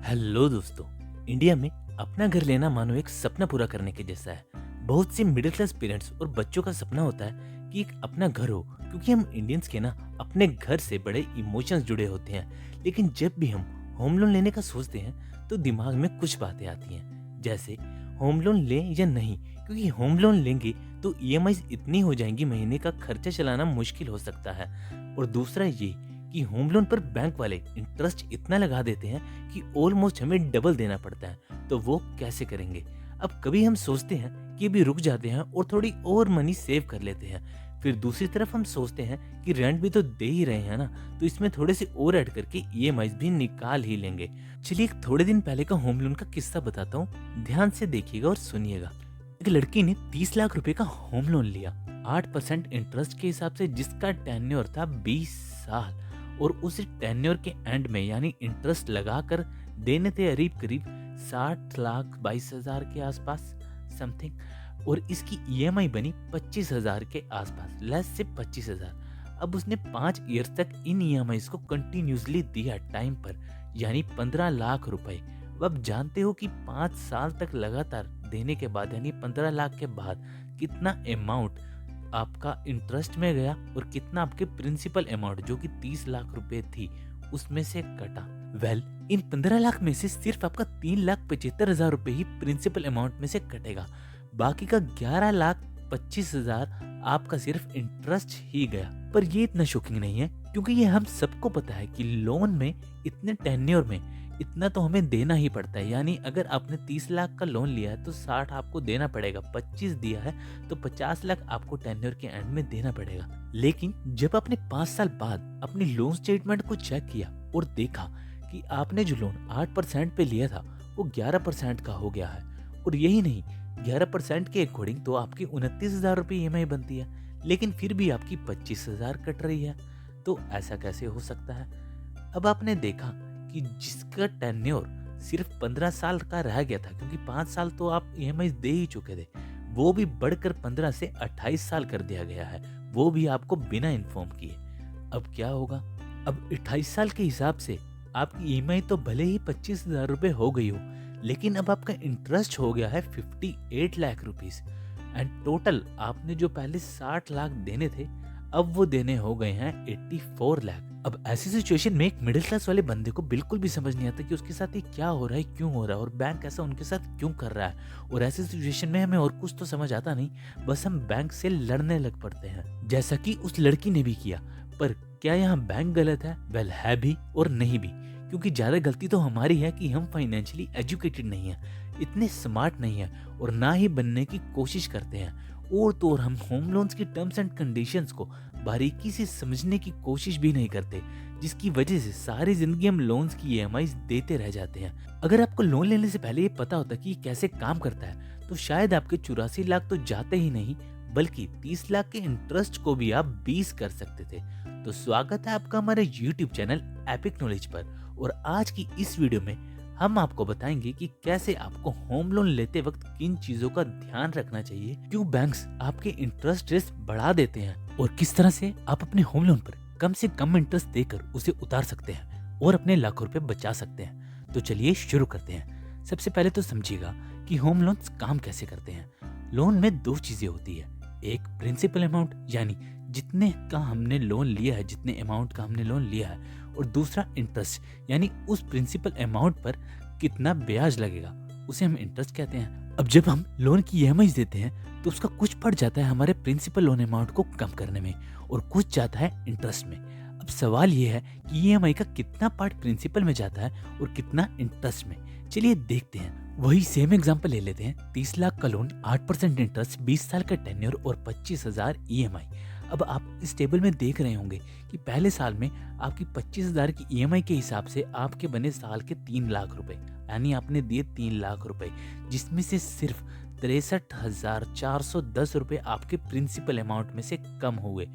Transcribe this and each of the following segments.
Hello दोस्तों। India में अपना घर लेना मानो एक सपना पूरा करने के जैसा है। बहुत से मिडिल क्लास पेरेंट्स और बच्चों का सपना होता है कि एक अपना घर हो, क्योंकि हम इंडियंस के ना अपने घर से बड़े इमोशंस जुड़े होते हैं। लेकिन जब भी हम होम लोन लेने का सोचते हैं तो दिमाग में कुछ बातें आती हैं, जैसे होम लोन लें या नहीं, क्योंकि होम लोन लेंगे तो ईएमआईज इतनी हो जाएंगी, महीने का खर्चा चलाना मुश्किल हो सकता है। और दूसरा ये कि होम लोन पर बैंक वाले इंटरेस्ट इतना लगा देते हैं कि ऑलमोस्ट हमें डबल देना पड़ता है, तो वो कैसे करेंगे। अब कभी हम सोचते हैं कि अभी रुक जाते हैं और थोड़ी और मनी सेव कर लेते हैं, फिर दूसरी तरफ हम सोचते हैं कि रेंट भी तो दे ही रहे हैं ना, तो इसमें थोड़े से और ऐड करके ईएमआईज भी निकाल ही लेंगे। चलिए एक थोड़े दिन पहले का होम लोन का किस्सा बताता हूँ, ध्यान से देखिएगा और सुनिएगा। एक लड़की ने 30 लाख रुपए का होम लोन लिया, 8% इंटरेस्ट के हिसाब से, जिसका टेन्योर था 20 साल। और उस टेन्योर के एंड में यानी इंटरेस्ट लगाकर देने थे करीब 60 लाख 22,000 के आसपास समथिंग। और इसकी ईएमआई बनी 25,000 के आसपास, लेस से 25,000। अब उसने 5 ईयर्स तक इन ईएमआई को कंटिन्यूसली दिया टाइम पर, यानी 15 लाख रुपए। अब जानते हो कि 5 साल तक लगातार देने के बाद यानी 15 लाख के बाद कितना अमाउंट आपका इंटरेस्ट में गया और कितना आपके प्रिंसिपल अमाउंट जो कि 30 लाख रुपए थी उसमें से कटा। इन 15 लाख में से सिर्फ आपका 3,75,000 रुपए ही प्रिंसिपल अमाउंट में से कटेगा। बाकी का 11,25,000 आपका सिर्फ इंटरेस्ट ही गया। पर ये इतना शॉकिंग नहीं है, क्योंकि ये हम सबको पता है कि लोन में इतने टेन्योर में इतना तो हमें देना ही पड़ता है। यानी अगर आपने 30 लाख का लोन लिया है तो 60 आपको देना पड़ेगा, 25 दिया है तो 50 लाख आपको टेन्योर के एंड में देना पड़ेगा। लेकिन जब आपने 5 साल बाद अपनी लोन स्टेटमेंट को चेक किया और देखा कि आपने जो लोन 8% पे लिया था वो 11% का हो गया है, और यही नहीं, 11% के अकॉर्डिंग तो आपकी 29,000 रुपये ईएमआई बनती है, लेकिन फिर भी आपकी 25,000 कट रही है। तो ऐसा कैसे हो सकता है। अब आपने देखा कि जिसका टेन्योर सिर्फ 15 साल का रह गया था, क्योंकि 5 साल तो आप ईएमआई दे ही चुके थे, वो भी बढ़कर 15 से 28 साल कर दिया गया है, वो भी आपको बिना इन्फॉर्म किए। अब क्या होगा। अब 28 साल के हिसाब से आपकी ईएमआई तो भले ही 25,000 रुपए हो गई हो, लेकिन अब आपका इंटरेस्ट हो गया है 58 लाख रुपीस। एंड टोटल आपने जो पहले 60 लाख देने थे, अब वो देने हो गए हैं 84 लाख। अब ऐसी सिचुएशन में एक मिडिल क्लास वाले बंदे को बिल्कुल भी समझ नहीं आता कि उसके साथ ये क्या हो रहा है, क्यों हो रहा है, और बैंक ऐसा उनके साथ क्यों कर रहा है। और ऐसी सिचुएशन में हमें और कुछ तो समझ आता नहीं, बस हम बैंक से लड़ने लग पड़ते हैं, जैसा कि उस लड़की ने भी किया। पर क्या यहाँ बैंक गलत है? वेल, है भी और नहीं भी, क्योंकि ज्यादा गलती तो हमारी है कि हम फाइनेंशियली एजुकेटेड नहीं है, इतने स्मार्ट नहीं है, और ना ही बनने की कोशिश करते हैं। और तो और हम होम लोन्स की टर्म्स एंड कंडीशंस को बारीकी से समझने की कोशिश भी नहीं करते, जिसकी वजह से सारी जिंदगी हम लोन्स की ईएमआईज देते रह जाते हैं। अगर आपको लोन लेने से पहले ये पता होता कि ये कैसे काम करता है, तो शायद आपके 84 लाख तो जाते ही नहीं, बल्कि 30 लाख के इंटरेस्ट को भी आप 20 कर सकते थे। तो स्वागत है आपका हमारे YouTube चैनल एपिक नॉलेज पर, और आज की इस वीडियो में हम आपको बताएंगे कि कैसे आपको होम लोन लेते वक्त किन चीजों का ध्यान रखना चाहिए, क्यों बैंक्स आपके इंटरेस्ट रेट बढ़ा देते हैं, और किस तरह से आप अपने होम लोन पर कम से कम इंटरेस्ट देकर उसे उतार सकते हैं और अपने लाखों रुपए बचा सकते हैं। तो चलिए शुरू करते हैं। सबसे पहले तो समझिएगा कि होम लोन्स काम कैसे करते हैं। लोन में 2 चीजें होती है, एक प्रिंसिपल अमाउंट यानी जितने का हमने लोन लिया है, जितने अमाउंट का हमने लोन लिया है, और दूसरा इंटरेस्ट यानी उस प्रिंसिपल अमाउंट पर कितना ब्याज लगेगा, उसे हम इंटरेस्ट कहते हैं। अब जब हम लोन की ईएमआई देते हैं तो उसका कुछ पड़ जाता है हमारे प्रिंसिपल लोन अमाउंट को कम करने में, और कुछ जाता है इंटरेस्ट में। अब सवाल ये है कि ईएमआई का कितना पार्ट प्रिंसिपल में जाता है और कितना इंटरेस्ट में। चलिए देखते हैं। वही सेम एग्जांपल ले लेते हैं। 30 लाख का लोन, 8% इंटरेस्ट, 20 साल का टेन्योर और 25,000 ईएमआई। अब आप इस टेबल में देख रहे होंगे कि पहले साल में आपकी 25,000 की ईएमआई के हिसाब से आपके बने साल के 3 लाख रुपए, यानी आपने दिए 3 लाख रुपए, जिसमें से सिर्फ 63,410 रुपए आपके प्रिंसिपल अमाउंट में से कम हुए।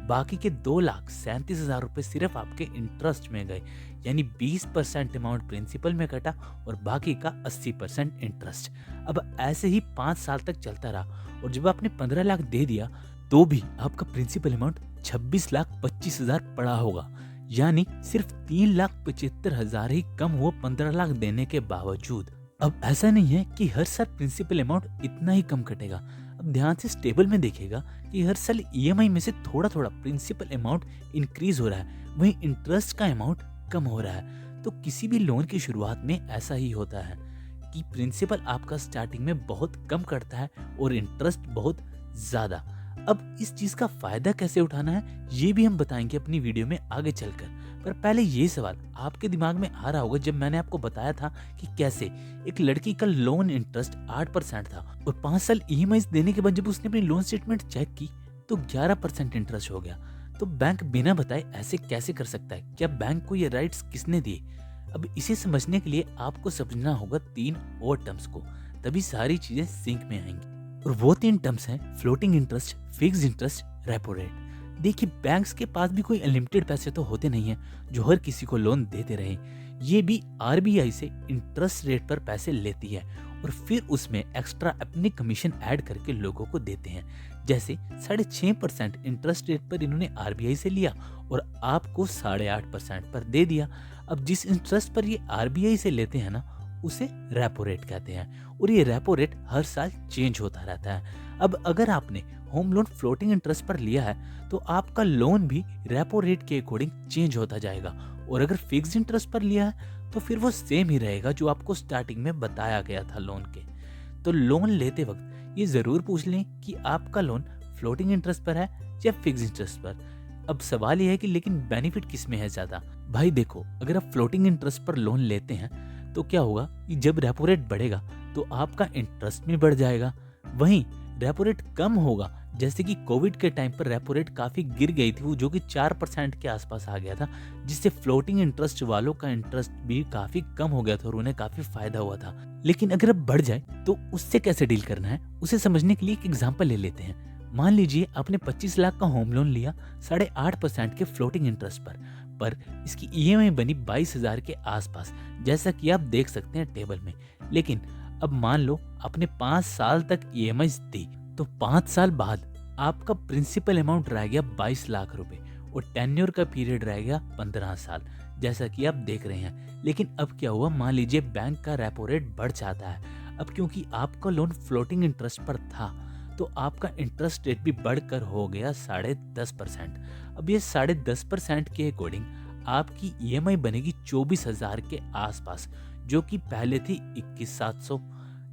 बाकी के 2,37,000 रुपए सिर्फ आपके इंटरेस्ट में गए, यानी 20% अमाउंट प्रिंसिपल में कटा और बाकी का 80% इंटरेस्ट। अब ऐसे ही 5 साल तक चलता रहा, और जब आपने 15 लाख दे दिया तो भी आपका प्रिंसिपल अमाउंट 26,25,000 पड़ा होगा, यानी सिर्फ 3,75,000 ही कम हुआ 15 लाख देने के बावजूद। अब ऐसा नहीं है कि हर साल प्रिंसिपल अमाउंट इतना ही कम कटेगा। अब ध्यान से इस टेबल में देखिएगा कि हर साल ईएमआई में से थोड़ा थोड़ा प्रिंसिपल अमाउंट इंक्रीज हो रहा है, वहीं इंटरेस्ट का अमाउंट कम हो रहा है। तो किसी भी लोन की शुरुआत में ऐसा ही होता है कि प्रिंसिपल आपका स्टार्टिंग में बहुत कम कटता है और इंटरेस्ट बहुत ज्यादा। अब इस चीज का फायदा कैसे उठाना है ये भी हम बताएंगे अपनी वीडियो में आगे चलकर। पर पहले ये सवाल आपके दिमाग में आ रहा होगा जब मैंने आपको बताया था कि कैसे एक लड़की का लोन इंटरेस्ट 8% था और 5 साल ईएमआई देने के बाद जब उसने अपनी लोन स्टेटमेंट चेक की तो 11% इंटरेस्ट हो गया। तो बैंक बिना बताए ऐसे कैसे कर सकता है? क्या बैंक को ये राइट्स किसने दिए? अब इसे समझने के लिए आपको समझना होगा 3 और टर्म्स को, तभी सारी चीजें सिंक में आएंगी। और वो 3 टर्म्स हैं floating interest, fixed interest, repo rate. देखिए, बैंक्स के पास भी कोई अनलिमिटेड पैसे तो होते नहीं हैं जो हर किसी को लोन देते रहे। ये भी आरबीआई से इंटरेस्ट रेट पर पैसे लेती है और फिर उसमें एक्स्ट्रा अपनी कमीशन ऐड करके लोगों को देते हैं। जैसे 6.5% इंटरेस्ट रेट पर इन्होंने आरबीआई से लिया और आपको 8.5% पर दे दिया। अब जिस इंटरेस्ट पर ये आरबीआई से लेते हैं ना, उसे रेपो रेट कहते हैं और ये रेपो रेट हर साल चेंज होता रहता है। अब अगर आपने होम लोन फ्लोटिंग इंटरेस्ट पर लिया है तो आपका लोन भी रेपो रेट के अकॉर्डिंग चेंज होता जाएगा, और अगर फिक्स्ड इंटरेस्ट पर लिया है तो फिर वो सेम ही रहेगा जो आपको स्टार्टिंग में बताया गया था लोन के। तो लोन लेते वक्त ये जरूर पूछ लें कि आपका लोन फ्लोटिंग इंटरेस्ट पर है या फिक्स्ड इंटरेस्ट पर। अब सवाल यह है कि लेकिन बेनिफिट किस में है ज्यादा? भाई देखो, अगर आप फ्लोटिंग इंटरेस्ट पर लोन लेते हैं तो क्या होगा कि जब रेपो रेट बढ़ेगा तो आपका इंटरेस्ट भी बढ़ जाएगा। वहीं रेपो रेट कम होगा, जैसे कि कोविड के टाइम पर रेपो रेट काफी गिर गई थी, वो जो कि 4% के आसपास आ गया था, जिससे फ्लोटिंग इंटरेस्ट वालों का इंटरेस्ट भी काफी कम हो गया था और उन्हें काफी फायदा हुआ था। लेकिन अगर अब बढ़ जाए तो उससे कैसे डील करना है, उसे समझने के लिए एक एग्जांपल ले लेते हैं। मान लीजिए आपने 25 लाख का होम लोन लिया 8.5% के फ्लोटिंग इंटरेस्ट पर इसकी ईएमआई बनी 22,000 के आसपास, जैसा कि आप देख सकते हैं टेबल में। लेकिन अब मान लो आपने 5 साल तक ईएमआई दी, तो 5 साल बाद आपका प्रिंसिपल अमाउंट रह गया 22 लाख रुपए और टेन्योर का पीरियड रह गया 15 साल, जैसा कि आप देख रहे हैं। लेकिन अब क्या हुआ, मान लीजिए बैंक का रेपो रेट बढ़ जाता है। अब क्योंकि आपका लोन फ्लोटिंग इंटरेस्ट पर था तो आपका इंटरेस्ट रेट भी बढ़कर हो गया 10.5%। अब ये 10.5% के अकॉर्डिंग आपकी ईएमआई बनेगी 24,000 के आसपास, जो कि पहले थी 21,700।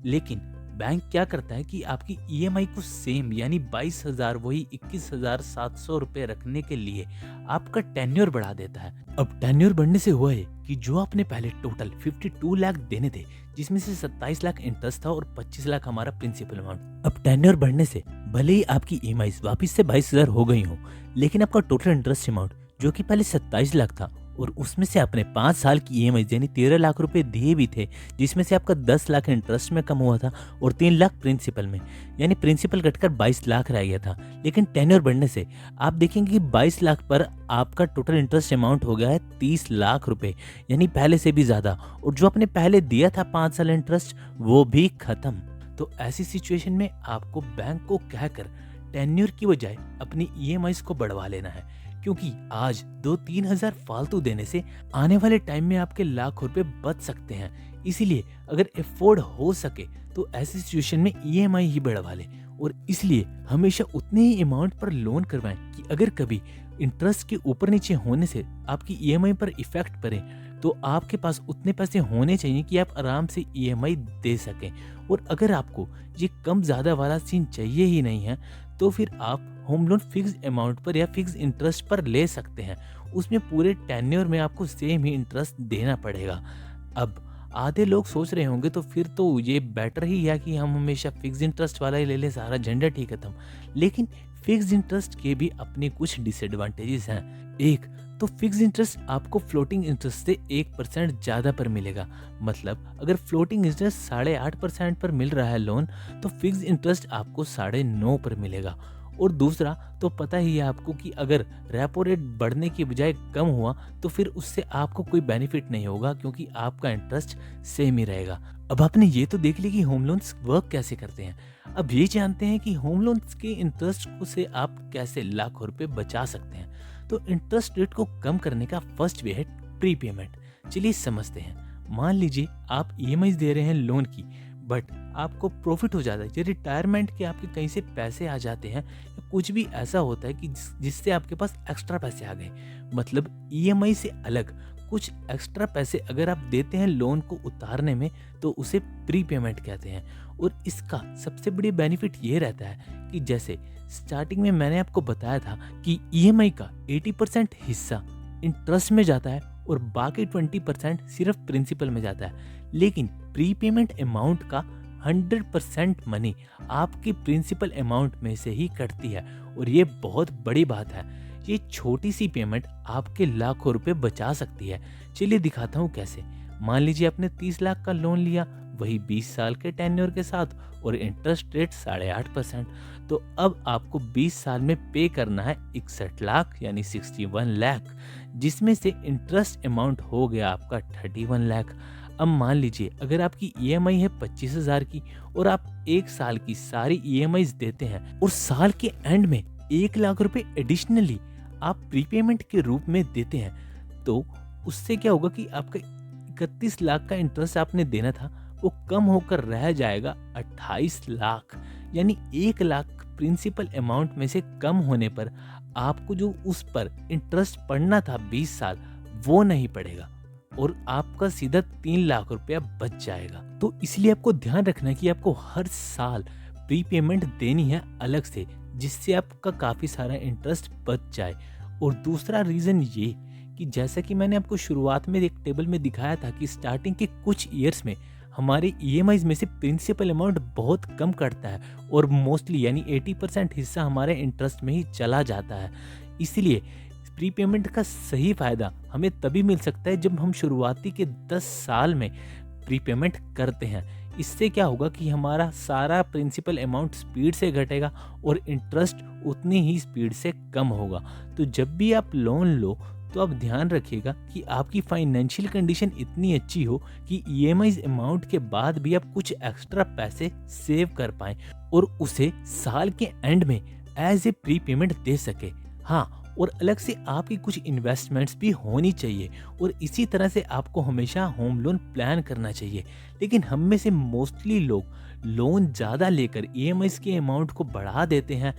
लेकिन बैंक क्या करता है कि आपकी ईएमआई को सेम यानी 22,000 वही 21,700 रुपए रखने के लिए आपका टेन्योर बढ़ा देता है। अब टेन्योर बढ़ने से हुआ है कि जो आपने पहले टोटल 52 लाख देने थे, जिसमें से 27 लाख इंटरेस्ट था और 25 लाख हमारा प्रिंसिपल अमाउंट, अब टेन्योर बढ़ने से भले ही आपकी ईएमआई वापिस से 22,000 हो गई हो, लेकिन आपका टोटल इंटरेस्ट अमाउंट जो कि पहले 27 लाख था और उसमें से आपने 5 साल की ईएमआई यानी 13 लाख रुपए दिए भी थे, जिसमें से आपका 10 लाख इंटरेस्ट में कम हुआ था और 3 लाख प्रिंसिपल में, यानी प्रिंसिपल कटकर 22 लाख रह गया था। लेकिन टेन्योर बढ़ने से आप देखेंगे कि 22 लाख पर आपका टोटल इंटरेस्ट अमाउंट हो गया है 30 लाख रुपए, यानी पहले से भी ज्यादा, और जो आपने पहले दिया था 5 साल इंटरेस्ट वो भी खत्म। तो ऐसी सिचुएशन में आपको बैंक को कहकर टेन्योर की बजाय अपनी ईएमआई को बढ़वा लेना है, क्योंकि आज 2-3 हजार फालतू देने से आने वाले टाइम में आपके लाखों रुपए बच सकते हैं। इसीलिए अगर अफोर्ड हो सके तो ऐसी सिचुएशन में ईएमआई ही बढ़वा लें, और इसलिए हमेशा उतने ही अमाउंट पर लोन करवाएं कि अगर कभी इंटरेस्ट के ऊपर नीचे होने से आपकी ईएमआई पर इफेक्ट पड़े तो आपके पास उतने पैसे होने चाहिए कि आप आराम से ईएमआई दे सकें। और अगर आपको ये कम ज़्यादा वाला सीन चाहिए ही नहीं है तो फिर आप होम लोन फिक्स अमाउंट पर या फिक्स इंटरेस्ट पर ले सकते हैं। उसमें पूरे टेन्योर में आपको सेम ही इंटरेस्ट देना पड़ेगा। अब आधे लोग सोच रहे होंगे तो फिर तो ये बेटर ही है कि हम हमेशा फिक्स इंटरेस्ट वाला ही ले ले, सारा झंझट ही खत्म। लेकिन फिक्स इंटरेस्ट के भी अपने कुछ डिसएडवांटेजेस हैं। एक तो फिक्स इंटरेस्ट आपको फ्लोटिंग इंटरेस्ट से 1% ज़्यादा पर मिलेगा। मतलब अगर फ्लोटिंग इंटरेस्ट 8.5% पर मिल रहा है लोन, तो फिक्स इंटरेस्ट आपको 9.5 पर मिलेगा। और दूसरा तो पता ही है आपको कि अगर रेपो रेट बढ़ने की बजाय कम हुआ तो फिर उससे आपको कोई बेनिफिट नहीं होगा, क्योंकि आपका इंटरेस्ट सेम ही रहेगा। अब आपने ये तो देख लिया कि होम लोन्स वर्क कैसे करते हैं। अब ये जानते हैं कि होम लोन्स के इंटरेस्ट को से आप कैसे लाखों रुपए बचा सकते हैं। तो इंटरेस्ट रेट को कम करने का फर्स्ट वे है प्री पेमेंट। चलिए समझते हैं। मान लीजिए आप ईएमआई दे रहे हैं लोन की, बट आपको प्रॉफिट हो जाता है, या रिटायरमेंट के आपके कहीं से पैसे आ जाते हैं, या कुछ भी ऐसा होता है कि जिससे आपके पास एक्स्ट्रा पैसे आ गए। मतलब ईएमआई से अलग कुछ एक्स्ट्रा पैसे अगर आप देते हैं लोन को उतारने में, तो उसे प्री पेमेंट कहते हैं। और इसका सबसे बड़ी बेनिफिट ये रहता है कि जैसे स्टार्टिंग में मैंने आपको बताया था कि ईएमआई का 80% हिस्सा इंटरेस्ट में जाता है और बाकी 20% सिर्फ प्रिंसिपल में जाता है, लेकिन प्री पेमेंट अमाउंट का 100% मनी आपकी प्रिंसिपल अमाउंट में से ही कटती है। और ये बहुत बड़ी बात है। ये छोटी सी पेमेंट आपके लाखों रुपए बचा सकती है। चलिए दिखाता हूँ कैसे। मान लीजिए आपने 30 लाख का लोन लिया, वही 20 साल के टेन्योर के साथ, और इंटरेस्ट रेट 8.5%। तो अब आपको 20 साल में पे करना है 61 लाख यानी 61 लाख, जिसमें से इंटरेस्ट अमाउंट हो गया आपका 31 लाख। अब मान लीजिए अगर आपकी ईएमआई है 25,000 की और आप एक साल की सारी ईएमआई देते हैं और साल के एंड में 1 लाख रुपए एडिशनली आप प्रीपेमेंट के रूप में देते हैं, तो उससे क्या होगा कि आपका 31 लाख का इंटरेस्ट आपने देना था वो कम होकर रह जाएगा 28 लाख। यानी 1 लाख प्रिंसिपल अमाउंट में से कम होने पर आपको जो उस पर इंटरेस्ट पड़ना था 20 साल वो नहीं पड़ेगा और आपका सीधा 3 लाख रुपया बच जाएगा। तो इसलिए आपको ध्यान रखना है कि आपको हर साल प्रीपेमेंट देनी है अलग से, जिससे आपका काफ़ी सारा इंटरेस्ट बच जाए। और दूसरा रीज़न ये कि जैसा कि मैंने आपको शुरुआत में एक टेबल में दिखाया था कि स्टार्टिंग के कुछ ईयर्स में हमारे ईएमआईज में से प्रिंसिपल अमाउंट बहुत कम कटता है और मोस्टली यानी 80% हिस्सा हमारे इंटरेस्ट में ही चला जाता है। इसलिए प्रीपेमेंट का सही फ़ायदा हमें तभी मिल सकता है जब हम शुरुआती के 10 साल में प्रीपेमेंट करते हैं। इससे क्या होगा कि हमारा सारा प्रिंसिपल अमाउंट स्पीड से घटेगा और इंटरेस्ट उतनी ही स्पीड से कम होगा। तो जब भी आप लोन लो तो आप ध्यान रखिएगा कि आपकी फाइनेंशियल कंडीशन इतनी अच्छी हो कि ईएमआई अमाउंट के बाद भी आप कुछ एक्स्ट्रा पैसे सेव कर पाएं और उसे साल के एंड में एज ए प्री पेमेंट दे सके। हाँ, और अलग से आपकी कुछ इन्वेस्टमेंट्स भी होनी चाहिए और इसी तरह से आपको हमेशा होम लोन प्लान करना चाहिए। लेकिन हम में से मोस्टली लोग लोन ज़्यादा लेकर ईएमआईज के अमाउंट को बढ़ा देते हैं,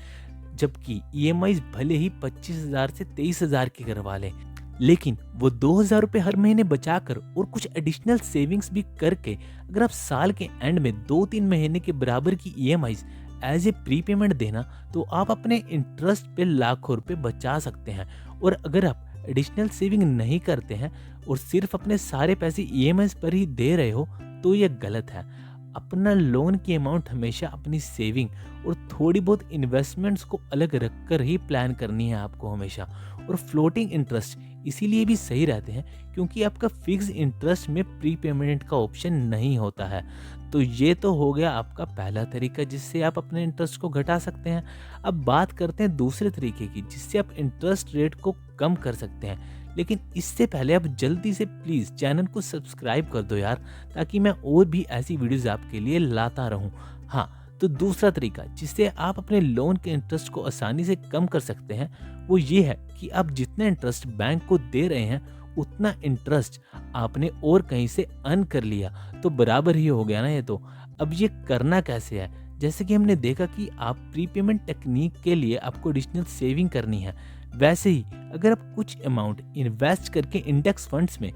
जबकि ईएमआईज भले ही 25,000 से 23,000 की करवा लें, लेकिन वो 2,000 रुपये हर महीने बचाकर और कुछ एडिशनल सेविंग्स भी करके अगर आप साल के एंड में 2-3 महीने के बराबर की EMIs as a pre payment देना तो आप अपने इंटरेस्ट पे लाखों रुपए बचा सकते हैं। और अगर आप एडिशनल सेविंग नहीं करते हैं और सिर्फ अपने सारे पैसे ईएमआईज पर ही दे रहे हो तो ये गलत है। अपना लोन की अमाउंट हमेशा अपनी सेविंग और थोड़ी बहुत इन्वेस्टमेंट्स को अलग रखकर ही प्लान करनी है आपको हमेशा। और फ्लोटिंग इंटरेस्ट इसीलिए भी सही रहते हैं क्योंकि आपका फिक्स इंटरेस्ट में प्री पेमेंट का ऑप्शन नहीं होता है। तो ये तो हो गया आपका पहला तरीका जिससे आप अपने इंटरेस्ट को घटा सकते हैं। अब बात करते हैं दूसरे तरीके की जिससे आप इंटरेस्ट रेट को कम कर सकते हैं। लेकिन इससे पहले आप जल्दी से प्लीज़ चैनल को सब्सक्राइब कर दो यार, ताकि मैं और भी ऐसी वीडियोज़ आपके लिए लाता रहूं। हाँ, तो दूसरा तरीका जिससे आप अपने लोन के इंटरेस्ट को आसानी से कम कर सकते हैं वो ये है कि आप जितना इंटरेस्ट बैंक को दे रहे हैं उतना इंटरेस्ट आपने और कहीं से अर्न कर लिया तो बराबर ही हो गया ना ये। तो अब ये करना कैसे है? जैसे कि हमने देखा कि आप प्रीपेमेंट टेक्निक के लिए आपको एडिशनल सेविंग करनी है, वैसे ही अगर आप कुछ अमाउंट इन्वेस्ट करके इंडेक्स फंड्स में,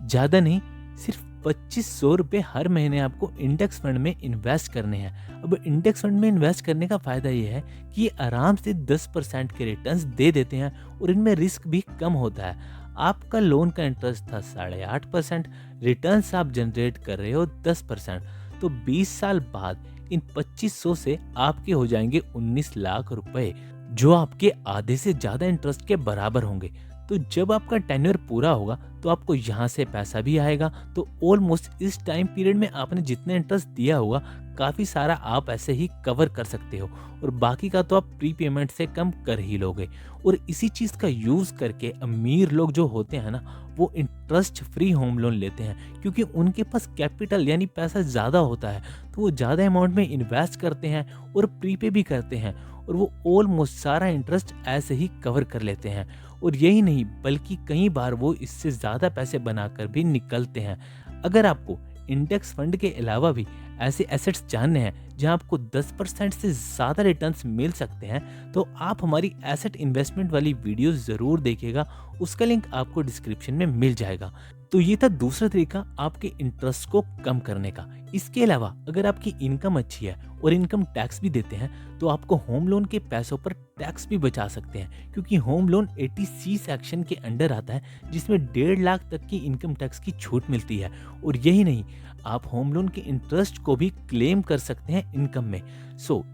ज़्यादा नहीं सिर्फ 2500 रुपये हर महीने आपको इंडेक्स फंड में इन्वेस्ट करने हैं। अब इंडेक्स फंड में इन्वेस्ट करने का फ़ायदा ये है कि ये आराम से 10% के रिटर्न्स दे देते हैं और इनमें रिस्क भी कम होता है। आपका लोन का इंटरेस्ट था 8.5%, रिटर्न्स आप जनरेट कर रहे हो 10%, तो 20 साल बाद इन 2500 से आपके हो जाएंगे 19 लाख रुपए, जो आपके आधे से ज़्यादा इंटरेस्ट के बराबर होंगे। तो जब आपका टेन्योर पूरा होगा तो आपको यहाँ से पैसा भी आएगा। तो ऑलमोस्ट इस टाइम पीरियड में आपने जितना इंटरेस्ट दिया होगा काफ़ी सारा आप ऐसे ही कवर कर सकते हो और बाकी का तो आप प्री पेमेंट से कम कर ही लोगे। और इसी चीज़ का यूज़ करके अमीर लोग जो होते हैं ना वो इंटरेस्ट फ्री होम लोन लेते हैं क्योंकि उनके पास कैपिटल यानी पैसा ज़्यादा होता है, तो वो ज़्यादा अमाउंट में इन्वेस्ट करते हैं और प्रीपे भी करते हैं और वो ऑलमोस्ट सारा इंटरेस्ट ऐसे ही कवर कर लेते हैं। और यही नहीं बल्कि कई बार वो इससे ज़्यादा पैसे बनाकर भी निकलते हैं। अगर आपको इंडेक्स फंड के अलावा भी ऐसे एसेट्स जानने हैं जहां आपको 10% से ज़्यादा रिटर्न्स मिल सकते हैं, तो आप हमारी एसेट इन्वेस्टमेंट वाली वीडियो ज़रूर देखिएगा। उसका लिंक आपको डिस्क्रिप्शन में मिल जाएगा। तो ये था दूसरा तरीका आपके इंटरेस्ट को कम करने का। इसके अलावा अगर आपकी इनकम अच्छी है और इनकम टैक्स भी देते हैं, तो आपको होम लोन के पैसों पर टैक्स भी बचा सकते हैं, क्योंकि होम लोन 80C सेक्शन के अंडर आता है, जिसमें 1.5 लाख तक की इनकम टैक्स की छूट मिलती है। और यही नहीं, आप होम लोन के इंटरेस्ट को भी क्लेम कर सकते हैं इनकम में।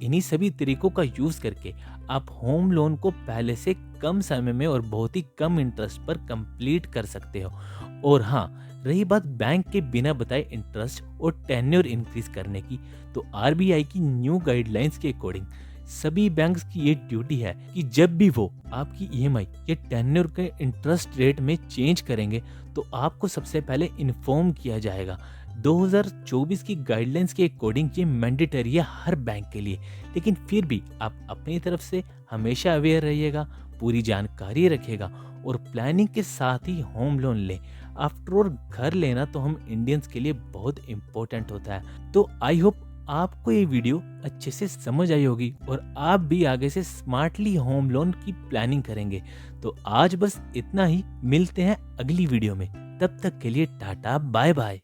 इन्हीं सभी तरीकों का यूज़ करके आप होम लोन को पहले से कम समय में और बहुत ही कम इंटरेस्ट पर कंप्लीट कर सकते हो। और हाँ, रही बात बैंक के बिना बताए इंटरेस्ट और टेन्योर इंक्रीज करने की, तो आरबीआई की न्यू गाइडलाइंस के अकॉर्डिंग सभी बैंक्स की ये ड्यूटी है कि जब भी वो आपकी ईएमआई या टेन्योर के इंटरेस्ट रेट में चेंज करेंगे, तो आपको सबसे पहले इन्फॉर्म किया जाएगा। 2024 की गाइडलाइंस के अकॉर्डिंग ये मैंडेटरी है हर बैंक के लिए, लेकिन फिर भी आप अपनी तरफ से हमेशा अवेयर रहिएगा, पूरी जानकारी रखिएगा और प्लानिंग के साथ ही होम लोन लें। आफ्टर ऑल घर लेना तो हम इंडियंस के लिए बहुत इम्पोर्टेंट होता है। तो आई होप आपको ये वीडियो अच्छे से समझ आई होगी और आप भी आगे से स्मार्टली होम लोन की प्लानिंग करेंगे। तो आज बस इतना ही, मिलते हैं अगली वीडियो में। तब तक के लिए टाटा बाय बाय।